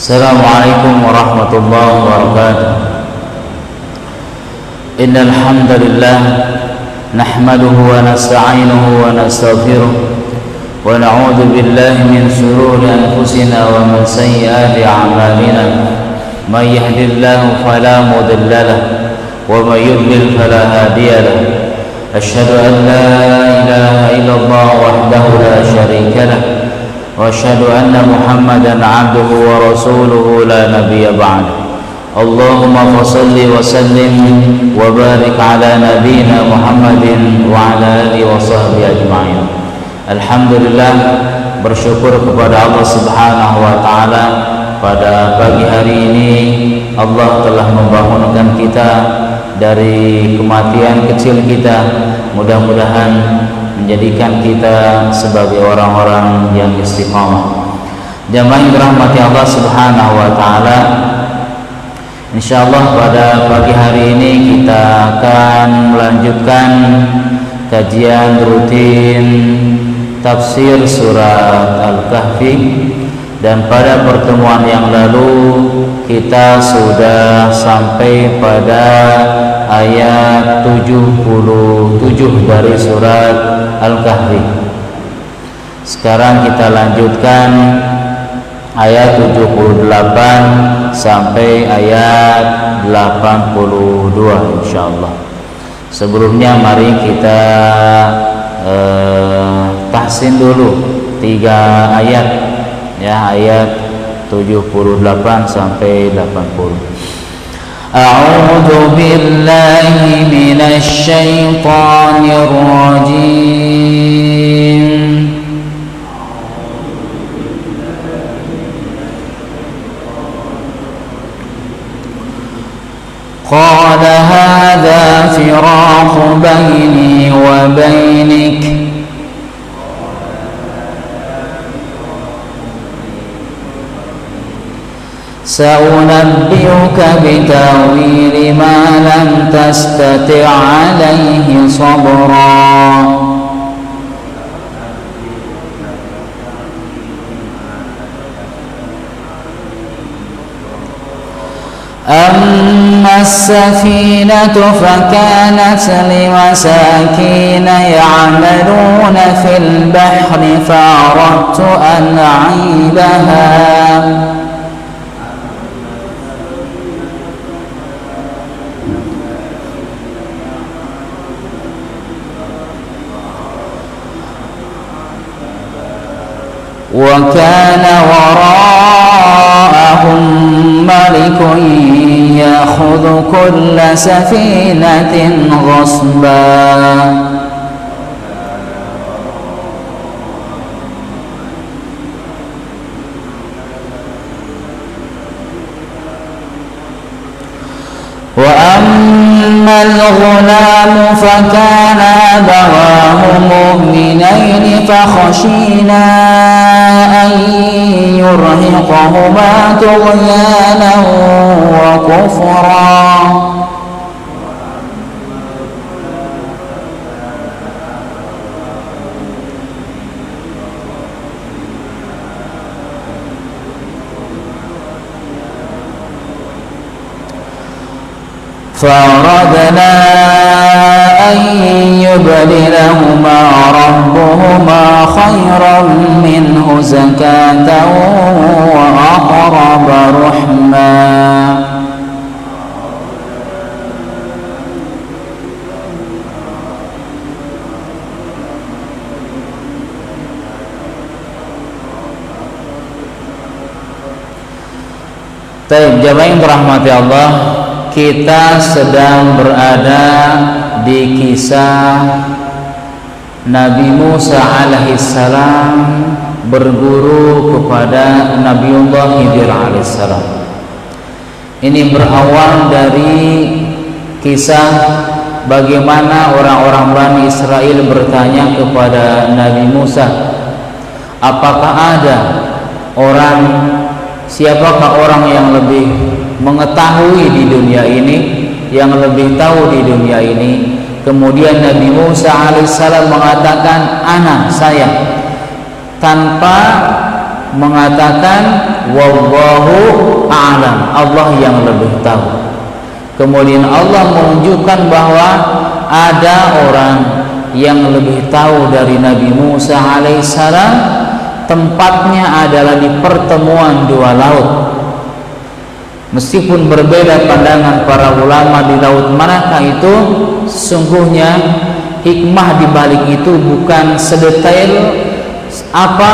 Assalamualaikum warahmatullahi wabarakatuh. Innal hamdalillah nahmaduhu wa nasta'inuhu wa nastaghfiruh wa na'udzu billahi min shururi anfusina wa min sayyiati a'malina. May yahdihillahu fala mudilla lahu wa may yudlil fala hadiya lahu. Asyhadu an la ilaha illallah wahdahu la syarika lahu wa asyhadu anna Muhammadan 'abduhu wa rasuluhu la nabiyya ba'dahu. Allahumma shalli wa sallim wa barik ala nabiyyina Muhammadin wa ala alihi wa sahbihi ajma'in. Alhamdulillah, bersyukur kepada Allah Subhanahu wa taala, pada pagi hari ini Allah telah membangunkan kita dari kematian kecil kita. Mudah-mudahan menjadikan kita sebagai orang-orang yang istiqamah. Jamaah yang dirahmati Allah Subhanahu wa taala, insyaallah pada pagi hari ini kita akan melanjutkan kajian rutin tafsir surat Al-Kahfi, dan pada pertemuan yang lalu kita sudah sampai pada ayat 77 dari surat Al-Kahfi. Sekarang kita lanjutkan ayat 78 sampai ayat 82 insyaallah. Sebelumnya mari kita tahsin dulu 3 ayat, ya, ayat 78 sampai 80. A'udzu billahi minasy syaithanir rajim. Qala hadza firaqu baini wa bainik sa'unabbi'uka bitawili ma lam tastati' 'alaihi sabra. أما السفينة فكانت لمساكين يعملون في البحر فأردت أن أعيبها وكان وراءهم ملك يأخذ كل سفينة غصبا. وأما الغلام فكان أبواه مؤمنين فخشينا أن يرهقهما طغيانا وكفرا. فأردنا أن يبدلهما ربهما خيرا منه زكاة وأقرب رحما. Baik, jamaah yang dirahmati Allah, kita sedang berada di kisah Nabi Musa alaihissalam berguru kepada Nabiullah Khidir alaihissalam. Ini berawal dari kisah bagaimana orang-orang Bani Israel bertanya kepada Nabi Musa, apakah ada orang, siapakah orang yang lebih mengetahui di dunia ini, yang lebih tahu di dunia ini? Kemudian Nabi Musa alaihissalam mengatakan, ana, saya, tanpa mengatakan wallahu a'lam, Allah yang lebih tahu. Kemudian Allah menunjukkan bahwa ada orang yang lebih tahu dari Nabi Musa alaihissalam, tempatnya adalah di pertemuan dua laut. Meskipun berbeda pandangan para ulama di laut manakah itu, sesungguhnya hikmah di balik itu bukan sedetail apa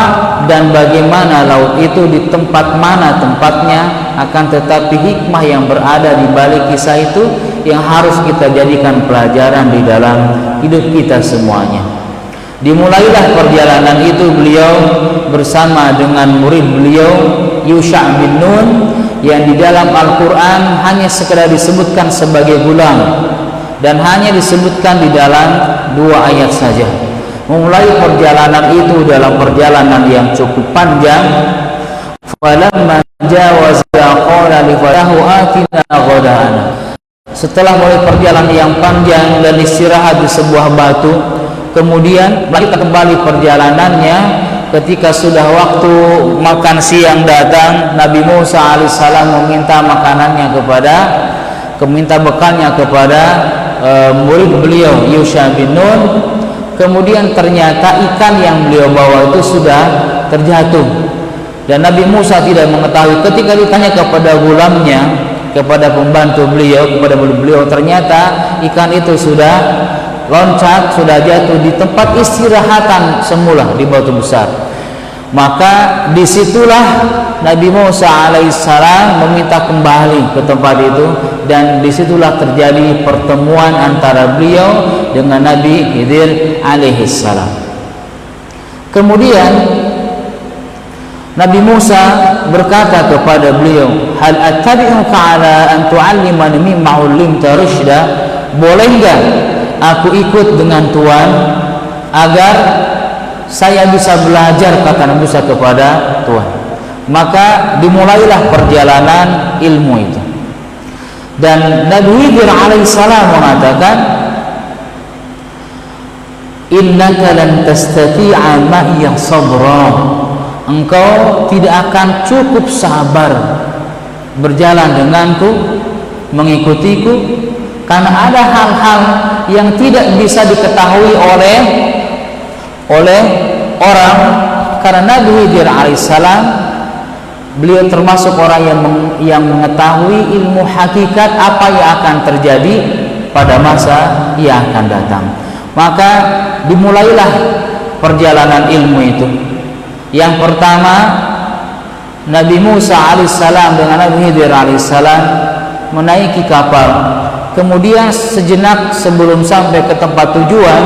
dan bagaimana laut itu di tempat mana tempatnya, akan tetapi hikmah yang berada di balik kisah itu yang harus kita jadikan pelajaran di dalam hidup kita semuanya. Dimulailah perjalanan itu beliau bersama dengan murid beliau Yusha bin Nun, yang di dalam Al-Quran hanya sekedar disebutkan sebagai gulam dan hanya disebutkan di dalam 2 ayat saja. Memulai perjalanan itu dalam perjalanan yang cukup panjang. Falamma jawaza qala li fatahu atina ghadana. Setelah mulai perjalanan yang panjang dan istirahat di sebuah batu, kemudian melanjutkan kembali perjalanannya. Ketika sudah waktu makan siang datang, Nabi Musa alaihissalam meminta bekalnya kepada murid beliau Yusha bin Nun. Kemudian ternyata ikan yang beliau bawa itu sudah terjatuh, dan Nabi Musa tidak mengetahui. Ketika ditanya kepada gulamnya, kepada pembantu beliau, ternyata ikan itu sudah loncat, sudah jatuh di tempat istirahatan semula di batu besar. Maka disitulah Nabi Musa alaihissalam meminta kembali ke tempat itu, dan disitulah terjadi pertemuan antara beliau dengan Nabi Khidir alaihissalam. Kemudian Nabi Musa berkata kepada beliau, hal attabi'uka ala an tu'allimani mimma 'ullimta rusyda, boleh enggak aku ikut dengan Tuhan agar saya bisa belajar, kata Nabi Musa kepada Tuhan. Maka dimulailah perjalanan ilmu itu. Dan Nabi Khidir alaihissalam mengatakan, innaka lan tastati'a ma'iya sabra, engkau tidak akan cukup sabar berjalan denganku, mengikutiku, karena ada hal-hal yang tidak bisa diketahui oleh orang. Karena Nabi Khidir alaihissalam, beliau termasuk orang yang mengetahui ilmu hakikat apa yang akan terjadi pada masa yang akan datang. Maka dimulailah perjalanan ilmu itu. Yang pertama, Nabi Musa alaihissalam dengan Nabi Khidir alaihissalam menaiki kapal. Kemudian sejenak sebelum sampai ke tempat tujuan,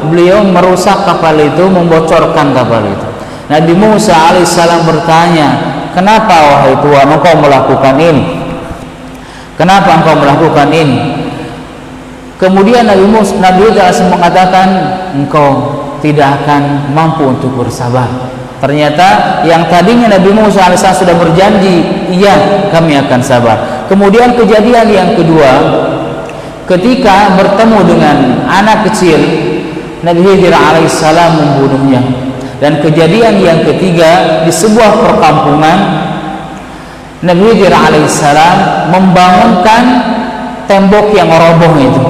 beliau merusak kapal itu, membocorkan kapal itu. Nabi Musa alaihissalam bertanya, kenapa wahai Tuhan engkau melakukan ini? Kenapa engkau melakukan ini? Kemudian Nabi Khidir mengatakan, engkau tidak akan mampu untuk bersabar. Ternyata yang tadinya Nabi Musa alaihissalam sudah berjanji, iya kami akan sabar. Kemudian kejadian yang kedua, ketika bertemu dengan anak kecil, Nabi Khidir alaihissalam membunuhnya. Dan kejadian yang ketiga, di sebuah perkampungan, Nabi Khidir alaihissalam membangunkan tembok yang roboh itu,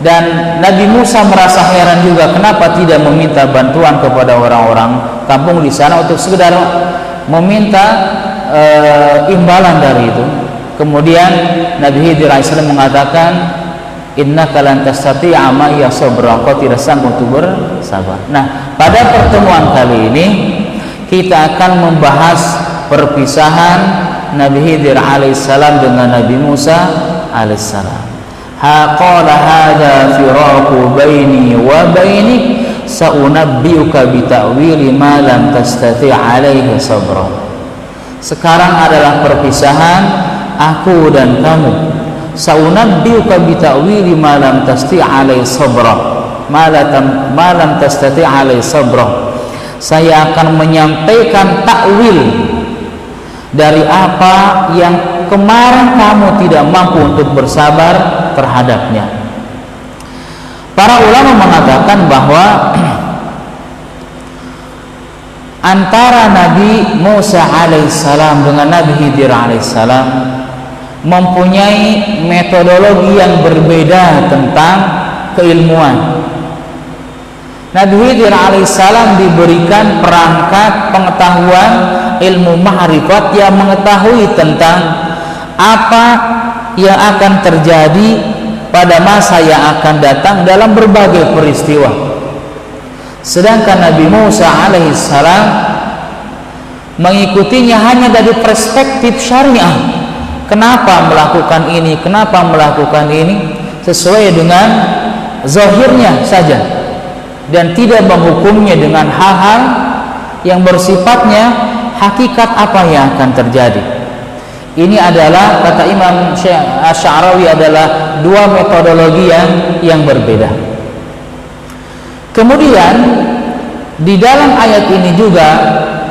dan Nabi Musa merasa heran juga, kenapa tidak meminta bantuan kepada orang-orang kampung di sana untuk sekedar meminta imbalan dari itu. Kemudian Nabi Khidir alaihissalam mengatakan, innaka lan tastati'a ma'iya sabra, kau tidak sanggup untuk bersabar. Nah, pada pertemuan kali ini kita akan membahas perpisahan Nabi Khidir alaihissalam dengan Nabi Musa alaihissalam. Qala hadza firaqu baini wa bainik, saunabbiuka bi ta'wili ma lam tastati' alaihi sabra. Sekarang adalah perpisahan aku dan kamu. Saunabbiuka bi ta'wili ma lam tastati' alaihi sabra, ma lam tastati' alaihi sabra. Saya akan menyampaikan takwil dari apa yang kemarin kamu tidak mampu untuk bersabar terhadapnya. Para ulama mengatakan bahwa antara Nabi Musa alaihissalam dengan Nabi Khidir alaihissalam mempunyai metodologi yang berbeda tentang keilmuan. Nabi Khidir alaihissalam diberikan perangkat pengetahuan ilmu ma'rifat yang mengetahui tentang apa yang akan terjadi pada masa yang akan datang dalam berbagai peristiwa. Sedangkan Nabi Musa alaihissalam mengikutinya hanya dari perspektif syariah. Kenapa melakukan ini, kenapa melakukan ini, sesuai dengan zahirnya saja, dan tidak menghukumnya dengan hal-hal yang bersifatnya hakikat apa yang akan terjadi. Ini adalah, kata Imam Asy'arawi, adalah dua metodologi yang berbeda. Kemudian di dalam ayat ini juga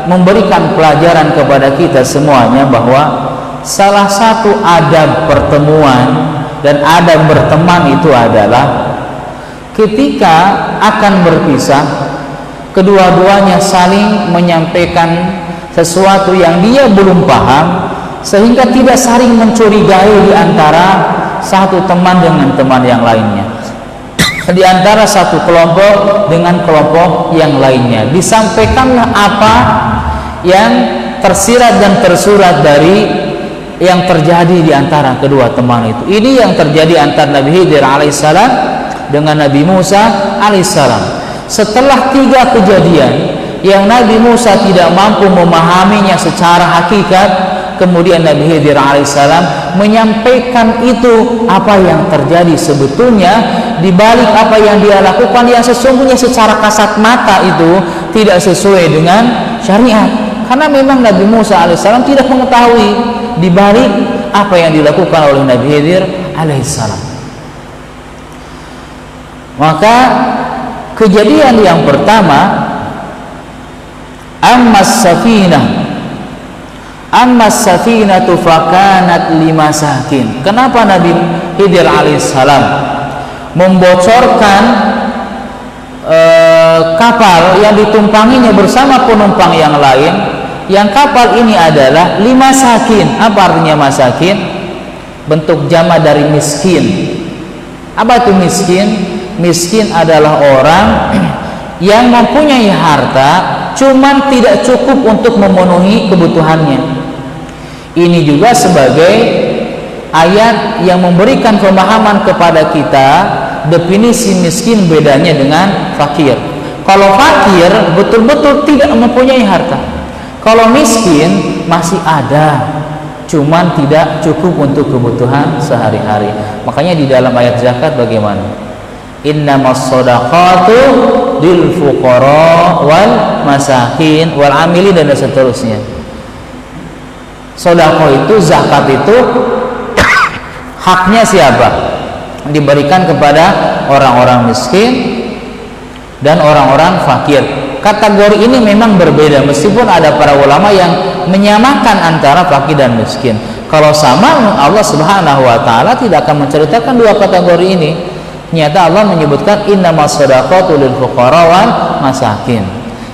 memberikan pelajaran kepada kita semuanya bahwa salah satu adab pertemuan dan adab berteman itu adalah ketika akan berpisah, kedua-duanya saling menyampaikan sesuatu yang dia belum paham, sehingga tidak saling mencurigai di antara satu teman dengan teman yang lainnya, di antara satu kelompok dengan kelompok yang lainnya. Disampaikanlah apa yang tersirat dan tersurat dari yang terjadi di antara kedua teman itu. Ini yang terjadi antara Nabi Khidir alaihissalam dengan Nabi Musa alaihissalam. Setelah 3 kejadian yang Nabi Musa tidak mampu memahaminya secara hakikat, kemudian Nabi Khidir alaihissalam menyampaikan itu apa yang terjadi sebetulnya di balik apa yang dia lakukan, yang sesungguhnya secara kasat mata itu tidak sesuai dengan syariat. Karena memang Nabi Musa alaihissalam tidak mengetahui di balik apa yang dilakukan oleh Nabi Khidir alaihissalam. Maka kejadian yang pertama, ammas safinatu fakanat limasakin. Kenapa Nabi Khidir alaihissalam membocorkan kapal yang ditumpanginya bersama penumpang yang lain? Yang kapal ini adalah limasakin. Apa artinya masakin? Bentuk jama dari miskin. Apa itu miskin? Miskin adalah orang yang mempunyai harta cuman tidak cukup untuk memenuhi kebutuhannya. Ini juga sebagai ayat yang memberikan pemahaman kepada kita definisi miskin bedanya dengan fakir. Kalau fakir betul-betul tidak mempunyai harta. Kalau miskin masih ada, cuman tidak cukup untuk kebutuhan sehari-hari. Makanya di dalam ayat zakat bagaimana? Innamas shadaqatu lil fuqara wal masakin wal amili, dan seterusnya. Sedekah itu, zakat itu haknya siapa? Diberikan kepada orang-orang miskin dan orang-orang fakir. Kategori ini memang berbeda, meskipun ada para ulama yang menyamakan antara fakir dan miskin. Kalau sama, Allah Subhanahu wa taala tidak akan menceritakan dua kategori ini. Nyata Allah menyebutkan innamas shadaqatu lil fuqara wal masakin.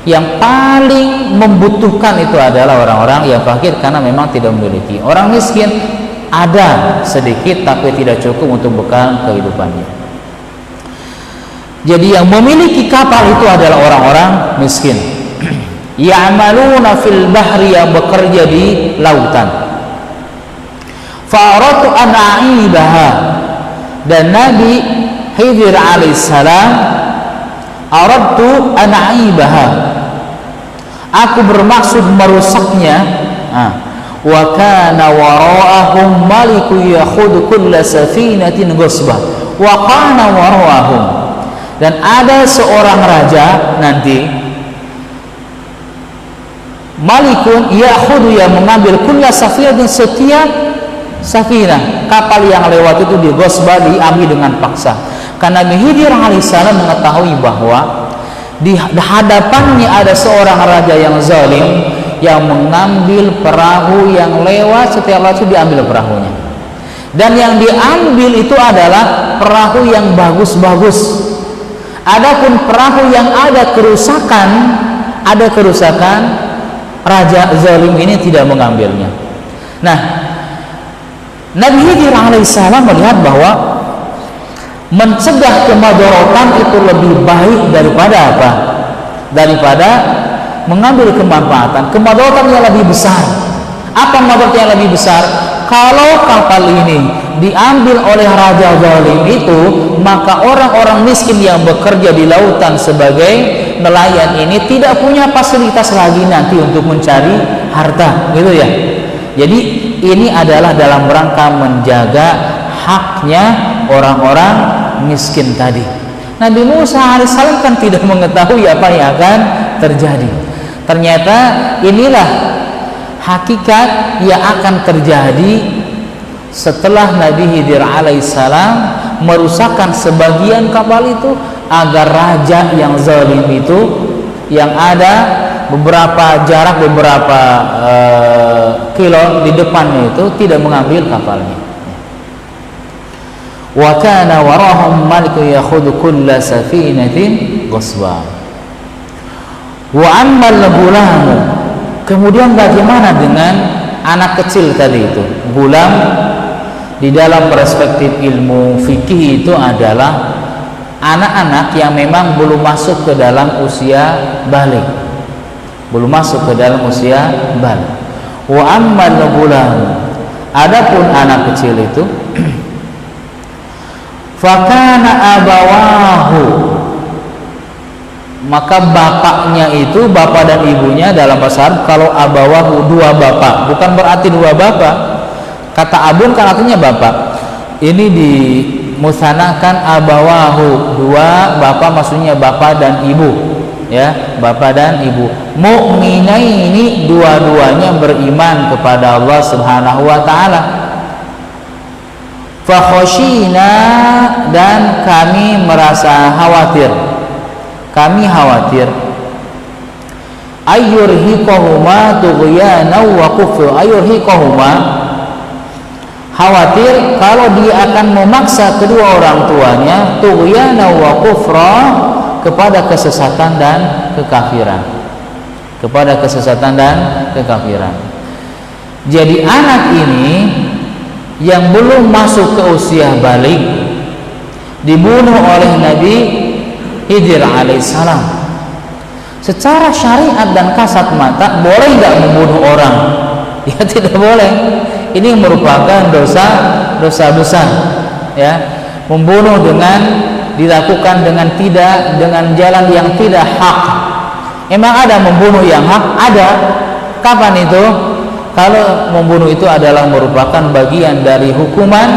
Yang paling membutuhkan itu adalah orang-orang yang fakir karena memang tidak memiliki. Orang miskin ada sedikit tapi tidak cukup untuk bekal kehidupannya. Jadi yang memiliki kapal itu adalah orang-orang miskin. Ya'maluna fil bahri, yang bekerja di lautan. Fa'aratu an a'ibaha, dan Nabi Khidir alaihissalam aradtu an a'ibaha, aku bermaksud merusaknya. Wa kana wara'ahum maliku yakhudhu kulla safinatin ghasbah wa kana wara'ahum, dan ada seorang raja nanti, malikun yakhudhu, yang mengambil kulla safinatin, setiap safinah kapal yang lewat itu di ghasbah, diambil dengan paksa. Karena Nabi Khidir alaihissalam mengetahui bahwa di hadapannya ada seorang raja yang zalim yang mengambil perahu yang lewat, setiap waktu diambil perahunya, dan yang diambil itu adalah perahu yang bagus-bagus. Adapun perahu yang ada kerusakan ada kerusakan, raja zalim ini tidak mengambilnya. Nah, Nabi Khidir alaihissalam melihat bahwa mencegah kemadharatan itu lebih baik daripada apa? Daripada mengambil kemanfaatan. Kemadharatan yang lebih besar. Apa kemadharatan yang lebih besar? Kalau kapal ini diambil oleh raja zalim itu, maka orang-orang miskin yang bekerja di lautan sebagai nelayan ini tidak punya fasilitas lagi nanti untuk mencari harta, gitu ya. Jadi ini adalah dalam rangka menjaga haknya orang-orang miskin tadi. Nabi Musa alaihissalam kan tidak mengetahui apa yang akan terjadi. Ternyata inilah hakikat yang akan terjadi setelah Nabi Khidir alaihissalam merusakkan sebagian kapal itu, agar raja yang zalim itu yang ada beberapa jarak beberapa kilo di depannya itu tidak mengambil kapalnya. Wa kana warahum malikun yakhudhu kulla safinatin ghasba. Wa ammal gulam. Kemudian bagaimana dengan anak kecil tadi itu? Gulam di dalam perspektif ilmu fikih itu adalah anak-anak yang memang belum masuk ke dalam usia balik. Belum masuk ke dalam usia balik. Wa ammal gulam. Adapun anak kecil itu fakana abawahu, maka bapaknya itu, bapak dan ibunya dalam bahasa Arab kalau abawahu dua bapak, bukan berarti dua bapak. Kata abun kan artinya bapak, ini dimusanakan abawahu, dua bapak, maksudnya bapak dan ibu, ya, bapak dan ibu. Mu'minaini, dua-duanya beriman kepada Allah Subhanahu wa taala. Fakhoshina, dan kami merasa khawatir, kami khawatir ayyurhiqahuma tughyana wa kufra. Ayyurhiqahuma, khawatir kalau dia akan memaksa kedua orang tuanya tughyana wa kufra, kepada kesesatan dan kekafiran, kepada kesesatan dan kekafiran. Jadi anak ini yang belum masuk ke usia balik dibunuh oleh Nabi Khidir alaihissalam. Secara syariat dan kasat mata boleh nggak membunuh orang? Ya tidak boleh. Ini merupakan dosa besar, ya. Membunuh dilakukan dengan jalan yang tidak hak. Emang ada membunuh yang hak? Ada. Kapan itu? Kalau membunuh itu adalah merupakan bagian dari hukuman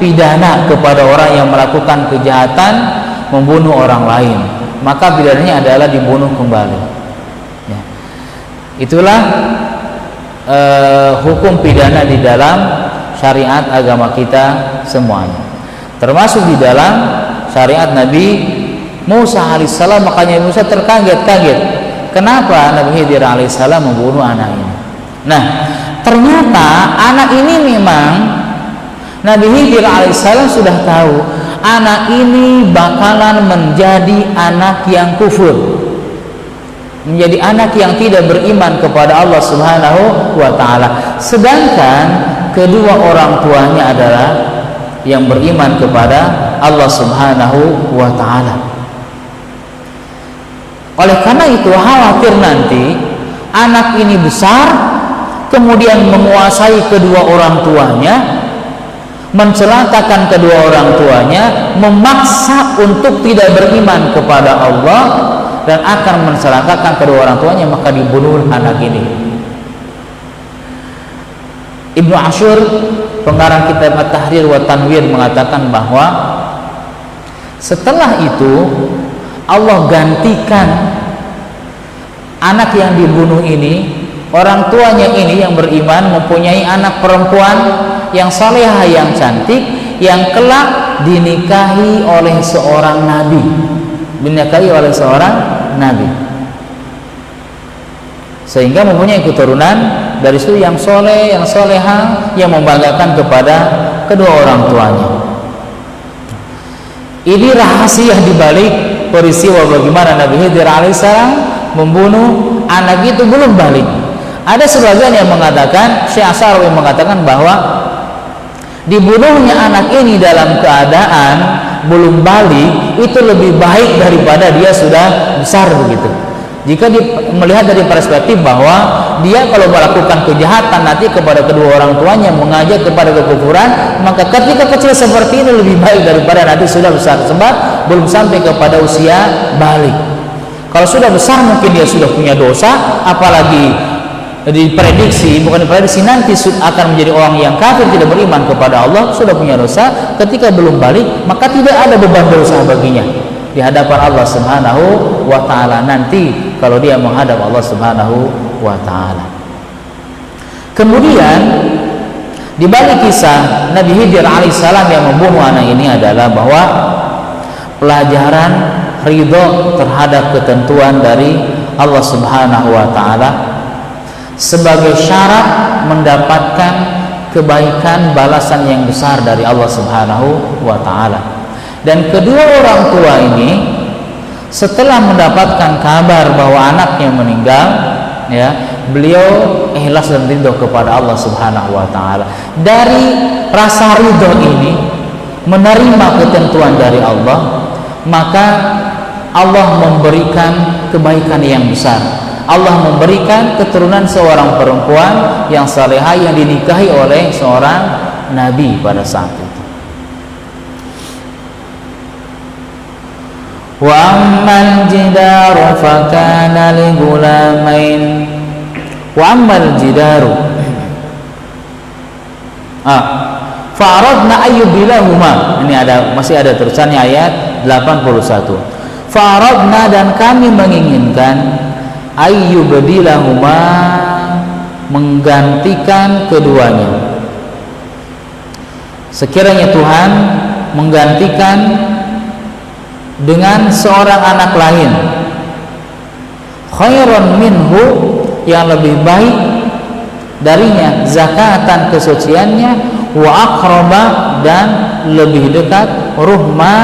pidana kepada orang yang melakukan kejahatan membunuh orang lain, maka pidananya adalah dibunuh kembali, ya. Itulah hukum pidana di dalam syariat agama kita semuanya, termasuk di dalam syariat Nabi Musa alaihissalam. Makanya Musa terkaget-kaget, kenapa Nabi Khidir alaihissalam membunuh anak ini. Nah, ternyata anak ini memang Nabi Khidir alaihissalam sudah tahu anak ini bakalan menjadi anak yang kufur, menjadi anak yang tidak beriman kepada Allah Subhanahu wa taala. Sedangkan kedua orang tuanya adalah yang beriman kepada Allah Subhanahu wa taala. Oleh karena itu khawatir nanti anak ini besar kemudian menguasai kedua orang tuanya, mencelakakan kedua orang tuanya, memaksa untuk tidak beriman kepada Allah dan akan mencelakakan kedua orang tuanya, maka dibunuh anak ini. Ibnu Ashur, pengarang kitab At-Tahrir wa Tanwir, mengatakan bahwa setelah itu Allah gantikan anak yang dibunuh ini, orang tuanya ini yang beriman mempunyai anak perempuan yang salehah, yang cantik, yang kelak dinikahi oleh seorang nabi, sehingga mempunyai keturunan dari situ yang soleh, yang soleha, yang membanggakan kepada kedua orang tuanya. Ini rahasia dibalik peristiwa bagaimana Nabi Khidir alaihissalam membunuh anak itu belum balik. Ada sebagian yang mengatakan, Syekh Asarawi mengatakan bahwa dibunuhnya anak ini dalam keadaan belum balik itu lebih baik daripada dia sudah besar begitu. Jika melihat dari perspektif bahwa dia kalau melakukan kejahatan nanti kepada kedua orang tuanya, mengajak kepada kekufuran, maka ketika kecil seperti ini lebih baik daripada nanti sudah besar, sebab belum sampai kepada usia balik. Kalau sudah besar mungkin dia sudah punya dosa, apalagi diprediksi, bukan diprediksi, nanti akan menjadi orang yang kafir, tidak beriman kepada Allah, sudah punya dosa. Ketika belum balik, maka tidak ada beban dosa baginya di hadapan Allah Subhanahu wa ta'ala nanti kalau dia menghadap Allah Subhanahu wa ta'ala. Kemudian di balik kisah Nabi Khidir alaihissalam yang membunuh anak ini adalah bahwa pelajaran ridho terhadap ketentuan dari Allah Subhanahu wa ta'ala sebagai syarat mendapatkan kebaikan balasan yang besar dari Allah Subhanahu wa ta'ala. Dan kedua orang tua ini setelah mendapatkan kabar bahwa anaknya meninggal, ya, beliau ikhlas dan ridho kepada Allah Subhanahu wa ta'ala. Dari rasa ridho ini, menerima ketentuan dari Allah, maka Allah memberikan kebaikan yang besar. Allah memberikan keturunan seorang perempuan yang salehah yang dinikahi oleh seorang nabi pada saat itu. Wa ammal jidaru fakana li gulamain. Wa ammal jidaru fa'aradna ayyubilahuma. Ini masih ada terusannya ayat 81. Fa'aradna, dan kami menginginkan, ayyubdilahuma, menggantikan keduanya. Sekiranya Tuhan menggantikan dengan seorang anak lain, khairan minhu, yang lebih baik darinya, zakatan, kesuciannya, wa aqraba, dan lebih dekat, ruhma,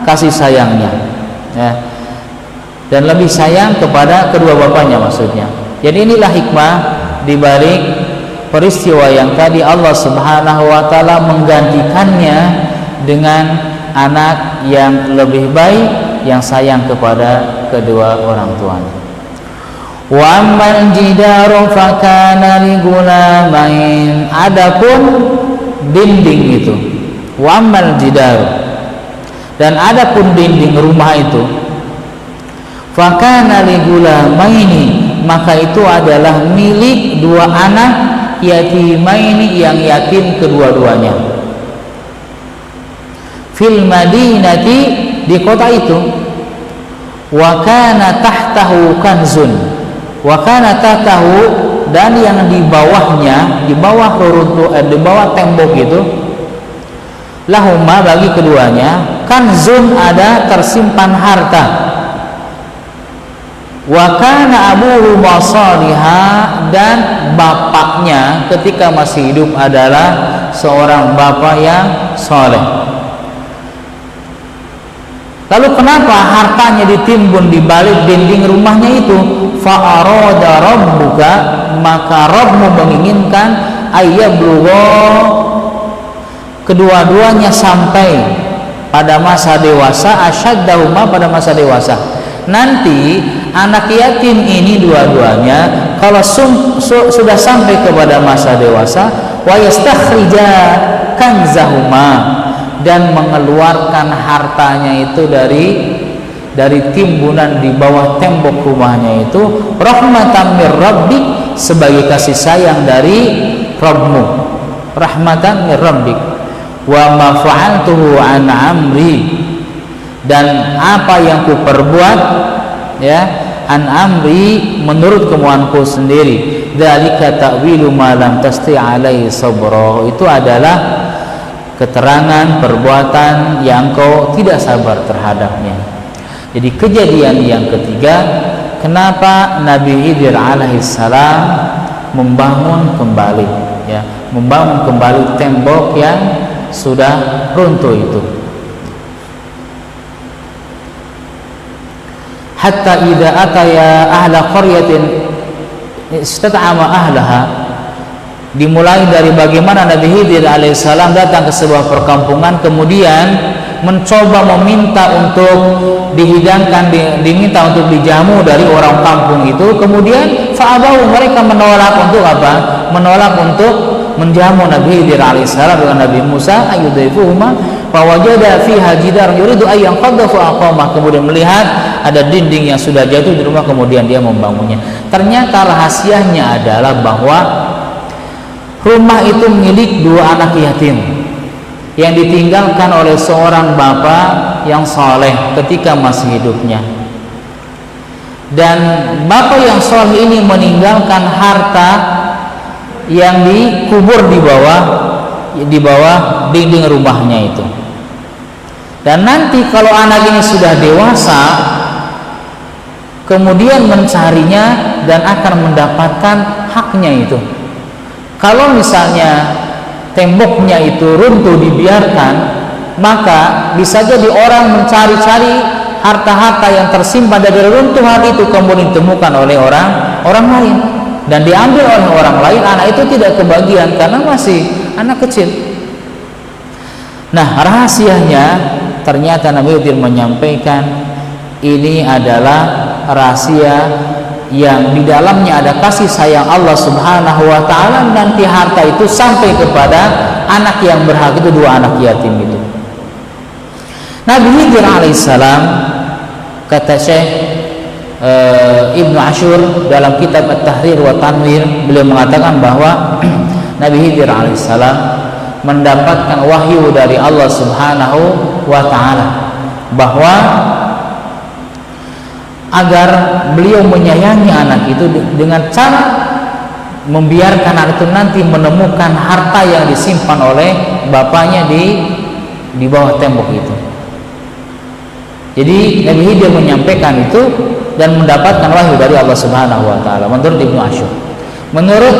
kasih sayangnya, ya, dan lebih sayang kepada kedua bapaknya maksudnya. Jadi inilah hikmah dibalik peristiwa yang tadi Allah Subhanahu wa ta'ala menggantikannya dengan anak yang lebih baik, yang sayang kepada kedua orang tuanya. Wa ammal jidaru fakana li gulamain. Adapun dinding itu, wa ammal jidaru, dan adapun dinding rumah itu, fakana li gulamaini, maka itu adalah milik dua anak yatimaini yang yatim kedua-duanya. Fil madinati, di kota itu, wa kana tahtahu kanzun, wa kana tahtahu, dan yang di bawahnya, di bawah reruntuhan, di bawah tembok itu, lahuma, bagi keduanya, kanzun, ada tersimpan harta, wa kana abuhu salihah, dan bapaknya ketika masih hidup adalah seorang bapak yang soleh. Lalu kenapa hartanya ditimbun di balik dinding rumahnya itu? Fa'arada rabbuka, maka Rabbmu menginginkan, ayyablugha, kedua-duanya sampai pada masa dewasa, asyaddahuma, pada masa dewasa. Nanti anak yatim ini dua-duanya kalau sudah sampai kepada masa dewasa, wa yastakhrija kanzahuma, dan mengeluarkan hartanya itu dari timbunan di bawah tembok rumahnya itu, rahmatan mir rabbik, sebagai kasih sayang dari Rabbmu, rahmatan mir rabbik. Wa ma fa'altuhu an amri, dan apa yang ku perbuat, ya, an amri, menurut kemauanku sendiri. Dzalika ta'wilu ma lam tasti' alaihi sabra, itu adalah keterangan perbuatan yang kau tidak sabar terhadapnya. Jadi kejadian yang ketiga, kenapa Nabi Khidir alaihissalam membangun kembali, ya, membangun kembali tembok yang sudah runtuh itu. hatta idza ataya ahla qaryatin istat'ama ahlaha. Dimulai dari bagaimana Nabi Khidir alaihissalam datang ke sebuah perkampungan, kemudian mencoba meminta untuk dihidangkan, diminta untuk dijamu dari orang kampung itu. Kemudian fa'abahu, mereka menolak untuk apa? Menolak untuk menjamu Nabi Khidir alaihissalam dengan Nabi Musa. Ayyudaifuhuma fawajada fiha jidaran yuridu ay yanqadha fa'aqama. Kemudian melihat ada dinding yang sudah jatuh di rumah, kemudian dia membangunnya. Ternyata rahasianya adalah bahwa rumah itu milik dua anak yatim yang ditinggalkan oleh seorang bapak yang saleh ketika masih hidupnya. Dan bapak yang saleh ini meninggalkan harta yang dikubur di bawah dinding rumahnya itu. Dan nanti kalau anak ini sudah dewasa, kemudian mencarinya dan akan mendapatkan haknya itu. Kalau misalnya temboknya itu runtuh dibiarkan, maka bisa jadi orang mencari-cari harta-harta yang tersimpan dari runtuhan itu, kemudian ditemukan oleh orang lain dan diambil oleh orang lain. Anak itu tidak kebagian karena masih anak kecil. Nah, rahasianya ternyata Nabi Khidir menyampaikan ini adalah rahasia yang di dalamnya ada kasih sayang Allah Subhanahu wa ta'ala. Nanti harta itu sampai kepada anak yang berhak, itu dua anak yatim itu. Nabi Khidir alaihissalam, kata Syekh Ibnu Ashur dalam kitab At-Tahrir wa Tanwir, beliau mengatakan bahwa Nabi Khidir alaihissalam mendapatkan wahyu dari Allah Subhanahu wa ta'ala bahwa agar beliau menyayangi anak itu dengan cara membiarkan anak itu nanti menemukan harta yang disimpan oleh bapaknya di bawah tembok itu. Jadi Nabi Khidir menyampaikan itu dan mendapatkan wahyu dari Allah Subhanahu wa ta'ala menurut Ibnu Ashur. Menurut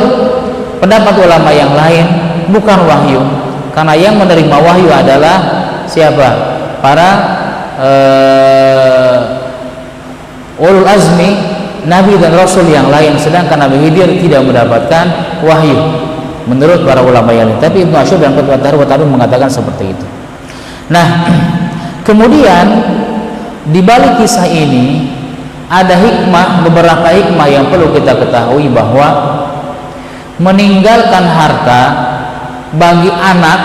pendapat ulama yang lain bukan wahyu, karena yang menerima wahyu adalah siapa? Para ulul azmi, nabi dan rasul yang lain, sedangkan Nabi Khidir tidak mendapatkan wahyu menurut para ulama yang lain. Tapi Ibnu Ashur dan Fatwa Tarim mengatakan seperti itu. Nah, kemudian di balik kisah ini ada hikmah, beberapa hikmah yang perlu kita ketahui, bahwa meninggalkan harta bagi anak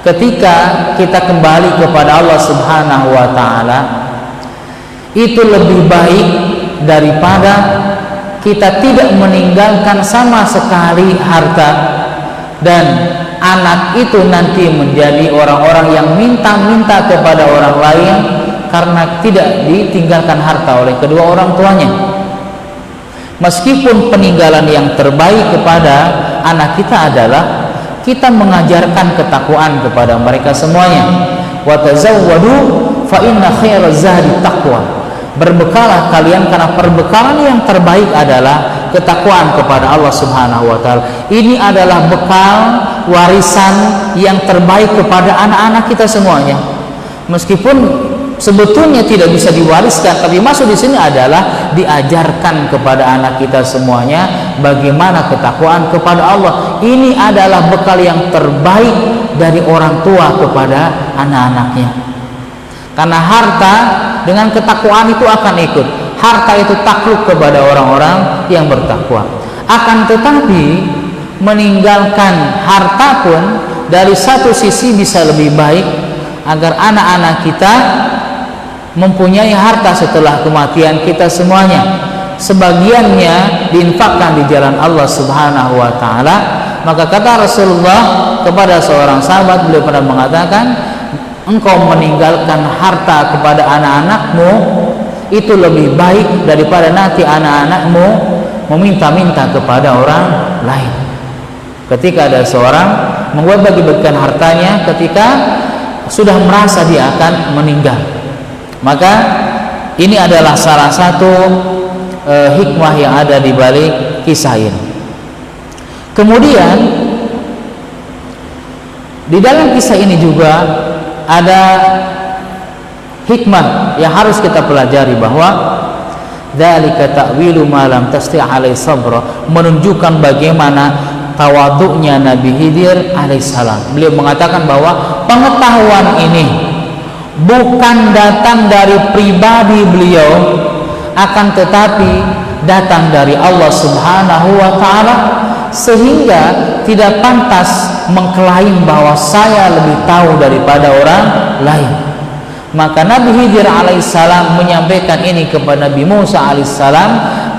ketika kita kembali kepada Allah Subhanahu wa ta'ala itu lebih baik daripada kita tidak meninggalkan sama sekali harta dan anak itu nanti menjadi orang-orang yang minta-minta kepada orang lain karena tidak ditinggalkan harta oleh kedua orang tuanya. Meskipun peninggalan yang terbaik kepada anak kita adalah kita mengajarkan ketakwaan kepada mereka semuanya. Wa tazawwadu fa inna khairaz zadi taqwa. Berbekalah kalian karena perbekalan yang terbaik adalah ketakwaan kepada Allah Subhanahu wa ta'ala. Ini adalah bekal warisan yang terbaik kepada anak-anak kita semuanya. Meskipun sebetulnya tidak bisa diwariskan, tapi maksud di sini adalah diajarkan kepada anak kita semuanya bagaimana ketakwaan kepada Allah. Ini adalah bekal yang terbaik dari orang tua kepada anak-anaknya. Karena harta dengan ketakwaan itu akan ikut. Harta itu takluk kepada orang-orang yang bertakwa. Akan tetapi meninggalkan harta pun dari satu sisi bisa lebih baik agar anak-anak kita mempunyai harta setelah kematian kita semuanya. Sebagiannya diinfakkan di jalan Allah Subhanahu wa ta'ala. Maka kata Rasulullah kepada seorang sahabat, beliau pernah mengatakan, engkau meninggalkan harta kepada anak-anakmu itu lebih baik daripada nanti anak-anakmu meminta-minta kepada orang lain. Ketika ada seorang membagi-bagikan hartanya ketika sudah merasa dia akan meninggal, maka ini adalah salah satu hikmah yang ada di balik kisah ini. Kemudian di dalam kisah ini juga ada hikmah yang harus kita pelajari bahwa dzalika ta'wilu ma lam tasti' alaihi sabra, menunjukkan bagaimana tawaduknya Nabi Khidir alaihissalam. Beliau mengatakan bahwa pengetahuan ini bukan datang dari pribadi beliau, akan tetapi datang dari Allah Subhanahu wa ta'ala, sehingga tidak pantas mengklaim bahwa saya lebih tahu daripada orang lain. Maka Nabi Khidir alaihissalam menyampaikan ini kepada Nabi Musa alaihissalam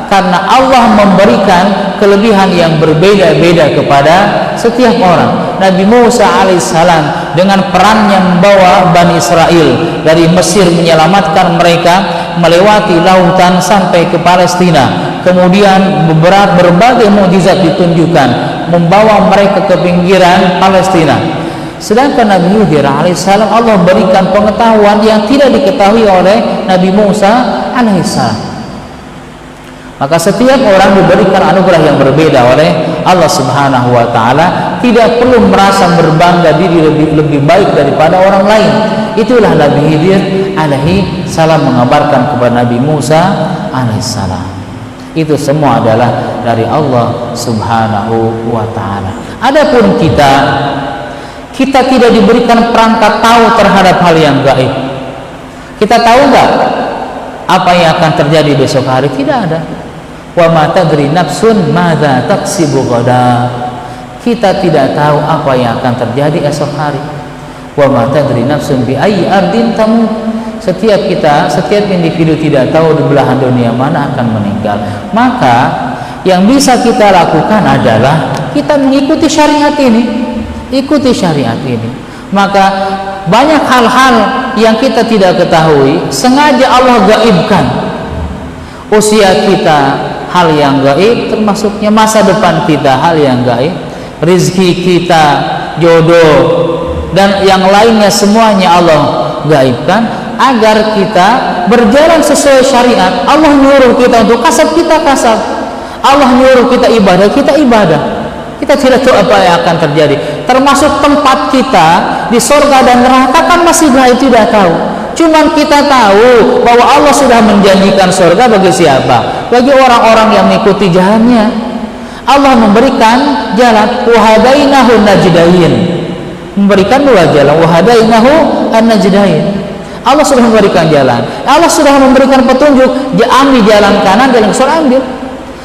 karena Allah memberikan kelebihan yang berbeda-beda kepada setiap orang. Nabi Musa alaihissalam dengan perannya membawa Bani Israel dari Mesir, menyelamatkan mereka melewati lautan sampai ke Palestina, kemudian berbagai mukjizat ditunjukkan membawa mereka ke pinggiran Palestina. Sedangkan Nabi Khidir alaihissalam Allah berikan pengetahuan yang tidak diketahui oleh Nabi Musa alaihissalam. Maka setiap orang diberikan anugerah yang berbeda oleh Allah Subhanahu wa ta'ala, tidak perlu merasa berbangga diri lebih baik daripada orang lain. Itulah Nabi Khidir alaihi salam mengabarkan kepada Nabi Musa alaihissalam. Itu semua adalah dari Allah Subhanahu wa ta'ala. Adapun kita tidak diberikan perangkat tahu terhadap hal yang gaib. Kita tahu nggak apa yang akan terjadi besok hari? Tidak ada. Wa ma tadri nafsun madza taksibu ghadan. Kita tidak tahu apa yang akan terjadi esok hari. Wa ma tadri nafsun bi ayyi ardin tamut. Setiap individu tidak tahu di belahan dunia mana akan meninggal. Maka yang bisa kita lakukan adalah kita mengikuti syariat ini. Ikuti syariat ini. Maka banyak hal-hal yang kita tidak ketahui sengaja Allah gaibkan. Usia kita hal yang gaib, termasuknya masa depan kita hal yang gaib, rezeki kita, jodoh, dan yang lainnya semuanya Allah gaibkan agar kita berjalan sesuai syariat. Allah nyuruh kita untuk kasab, kita kasab. Allah nyuruh kita ibadah, kita ibadah. Kita tidak tahu apa yang akan terjadi. Termasuk tempat kita di surga dan neraka kan masih gaib, tidak tahu. Cuman kita tahu bahwa Allah sudah menjanjikan surga bagi siapa? Bagi orang-orang yang mengikuti jalannya. Allah memberikan jalan, wahadainahu najdain. Memberikan dua jalan, wahadainahu an-najdain. Allah sudah memberikan jalan. Allah sudah memberikan petunjuk, ambil jalan kanan, jalan surga ambil.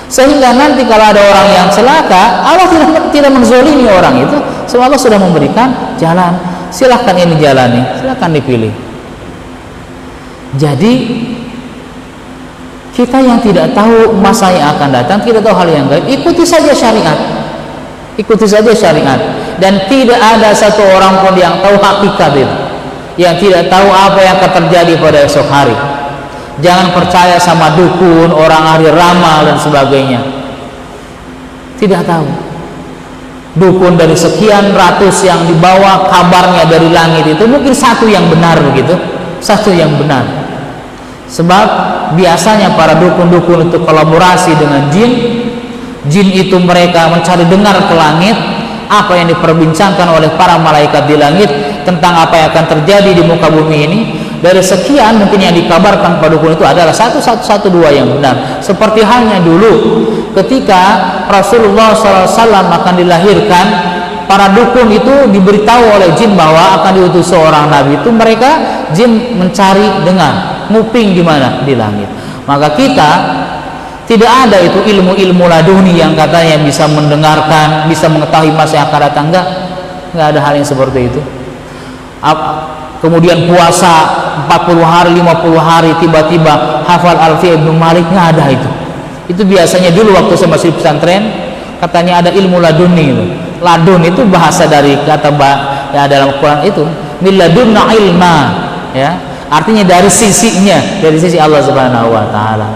Sehingga nanti kalau ada orang yang celaka, Allah tidak menzolimi orang itu. Sebab Allah sudah memberikan jalan. Silahkan ini jalani, silahkan dipilih. Jadi kita yang tidak tahu masa yang akan datang, kita tahu hal yang gaib, ikuti saja syariat. Ikuti saja syariat. Dan tidak ada satu orang pun yang tahu hakikat itu, yang tidak tahu apa yang akan terjadi pada esok hari. Jangan percaya sama dukun, orang ahli ramal dan sebagainya. Tidak tahu. Dukun dari sekian ratus yang dibawa kabarnya dari langit itu mungkin satu yang benar begitu, satu yang benar. Sebab biasanya para dukun-dukun itu kolaborasi dengan jin. Jin itu mereka mencari dengar ke langit apa yang diperbincangkan oleh para malaikat di langit tentang apa yang akan terjadi di muka bumi ini. Dari sekian mungkin yang dikabarkan pada dukun itu adalah satu dua yang benar. Seperti halnya dulu ketika Rasulullah SAW akan dilahirkan, para dukun itu diberitahu oleh jin bahwa akan diutus seorang nabi. Itu mereka jin mencari dengar, nguping di mana? Di langit. Maka kita tidak ada itu ilmu-ilmu laduni yang katanya bisa mendengarkan, bisa mengetahui masa yang akan datang. Enggak ada hal yang seperti itu. Kemudian puasa 40 hari, 50 hari tiba-tiba hafal Alfiyah Ibnu Malik, nggak ada itu. Itu biasanya dulu waktu saya masih di pesantren, katanya ada ilmu laduni. Ladun itu bahasa dari kata ya dalam Quran itu min ladunna ilma, ya. Artinya dari sisinya, dari sisi Allah Subhanahu wa taala.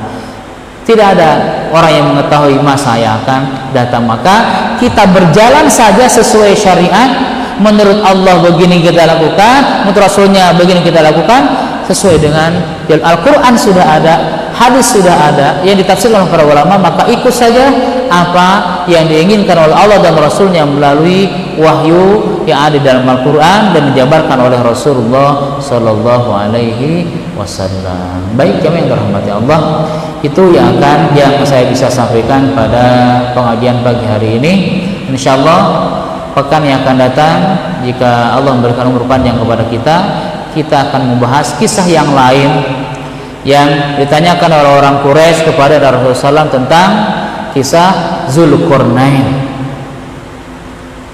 Tidak ada orang yang mengetahui masa yang akan datang. Maka kita berjalan saja sesuai syariat. Menurut Allah begini kita lakukan, menurut Rasulnya begini kita lakukan, sesuai dengan Al-Quran sudah ada, hadis sudah ada yang ditafsirkan oleh para ulama, maka ikut saja apa yang diinginkan oleh Allah dan Rasulnya melalui wahyu yang ada dalam Al-Quran dan dijabarkan oleh Rasulullah Sallallahu Alaihi Wasallam. Baik jemaah yang dirahmati Allah, itu yang saya bisa sampaikan pada pengajian pagi hari ini. Insyaallah pekan yang akan datang, jika Allah memberikan umur panjang kepada kita akan membahas kisah yang lain yang ditanyakan oleh orang Quraisy kepada Rasulullah SAW tentang kisah Zulkarnain,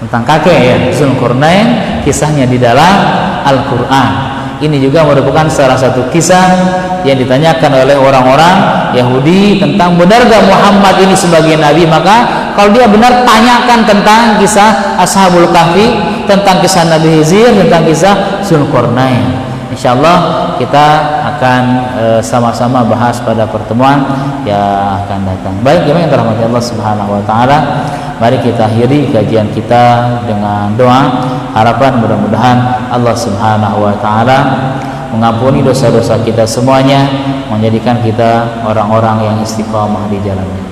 tentang kakek ya Zulkarnain, kisahnya di dalam Al-Quran. Ini juga merupakan salah satu kisah yang ditanyakan oleh orang-orang Yahudi tentang benarkah Muhammad ini sebagai nabi. Maka kalau dia benar, tanyakan tentang kisah Ashabul Kahfi, tentang kisah Nabi Hizir, tentang kisah Zulkarnain. Insyaallah kita akan sama-sama bahas pada pertemuan yang akan datang. Baik jemaah yang dirahmati Allah Subhanahu wa taala, mari kita akhiri kajian kita dengan doa. Harapan mudah-mudahan Allah Subhanahu wa taala mengampuni dosa-dosa kita semuanya, menjadikan kita orang-orang yang istiqamah di jalannya.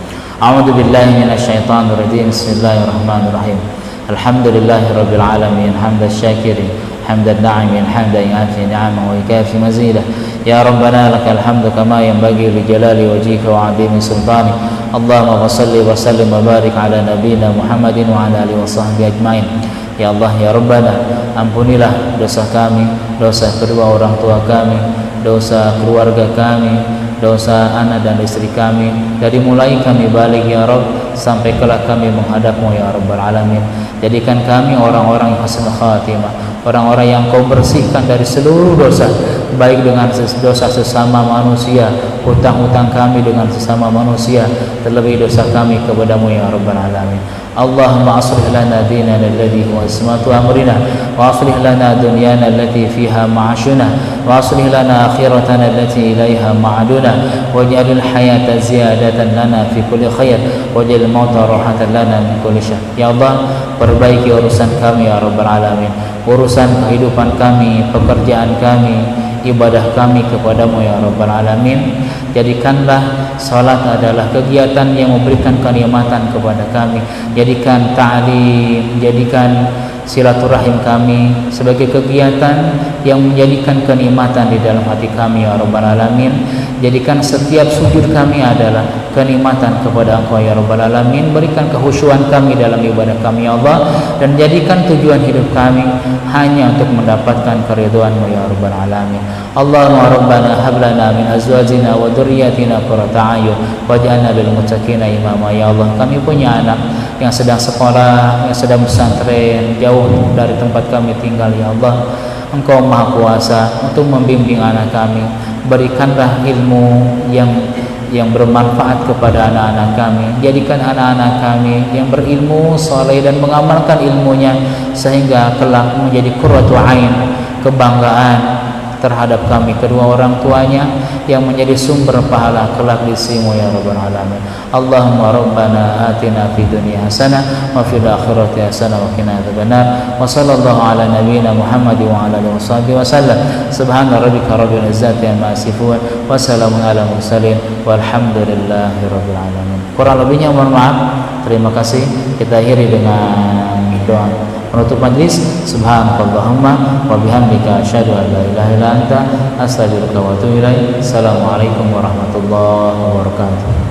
A'udzu billahi minasyaitonir rajim. Bismillahirrahmanirrahim. Alhamdulillahirabbil alamin, hamdasy syakirin, hamdan na'imin, hamdan yu'afi ni'amahu wa yukafi mazidah. Ya Rabbana lakal hamdu kama yanbaghi li jalali wajhika wa 'azimi sultani. Allahumma shalli wa sallim wa barik ala nabiyyina Muhammadin wa ala alihi wa sahbihi ajmain. Ya Allah, ya Rabbana, ampunilah dosa kami, dosa kedua orang tua kami, dosa keluarga kami, dosa anak dan istri kami, dari mulai kami balik ya Rabb sampai kelak kami menghadap-Mu ya Rabbal Alamin. Jadikan kami orang-orang yang husnul khatimah, orang-orang yang Kau bersihkan dari seluruh dosa, baik dengan dosa sesama manusia, hutang-hutang kami dengan sesama manusia, terlebih dosa kami kepada-Mu ya Rabbal Alamin. Allahumma aslih lana dinana alladhi huwa ismatu amrina, wa aslih lana dunyana allati fiha ma'ashuna, wa aslih lana akhiratana allati ilaiha ma'aduna, waj'alil hayata ziyadatan lana fi kulli khair, waj'al mauta rahatan lana min kulli syarr. Ya Allah, perbaiki urusan kami ya Rabbal Alamin, urusan kehidupan kami, pekerjaan kami, ibadah kami kepada-Mu ya Rabbal Alamin. Jadikanlah salat adalah kegiatan yang memberikan kenikmatan kepada kami. Jadikan ta'lim, jadikan silaturahim kami sebagai kegiatan yang menjadikan kenikmatan di dalam hati kami ya Rabbal Alamin. Jadikan setiap sujud kami adalah kenikmatan kepada Engkau ya Rabbal Alamin. Berikan kehusyuan kami dalam ibadah kami ya Allah, dan jadikan tujuan hidup kami hanya untuk mendapatkan keridhaan-Mu ya Rabbal Alamin. Allahumma Rabbana hab lana min azwajina wa dzurriyyatina qurrata a'yun waj'alna lil muttaqina imama. Ya Allah, kami punya anak yang sedang sekolah, yang sedang pesantren jauh dari tempat kami tinggal ya Allah. Engkau Maha Kuasa untuk membimbing anak kami. Berikanlah ilmu yang bermanfaat kepada anak-anak kami. Jadikan anak-anak kami yang berilmu, saleh dan mengamalkan ilmunya, sehingga kelak menjadi qurratu ain, kebanggaan terhadap kami kedua orang tuanya, yang menjadi sumber pahala kelak di sisi-Mu ya Rabbal Alamin. Allahumma Rabbana atina fid dunya hasanah wa fil akhirati hasanah wa qina adzabannar. Wa sallallahu ala nabiyyina Muhammad wa ala alihi washabihi wasallam. Subhana rabbika rabbil izzati amma yasifun wa salamun ala mursalin walhamdulillahi rabbil alamin. Kurang lebihnya mohon maaf. Terima kasih. Kita akhiri dengan doa penutup majlis. Subhanakallahumma wa bihamdika asyhadu an la ilaha illa anta astaghfiruka wa atubu ilaik. Assalamualaikum warahmatullahi wabarakatuh.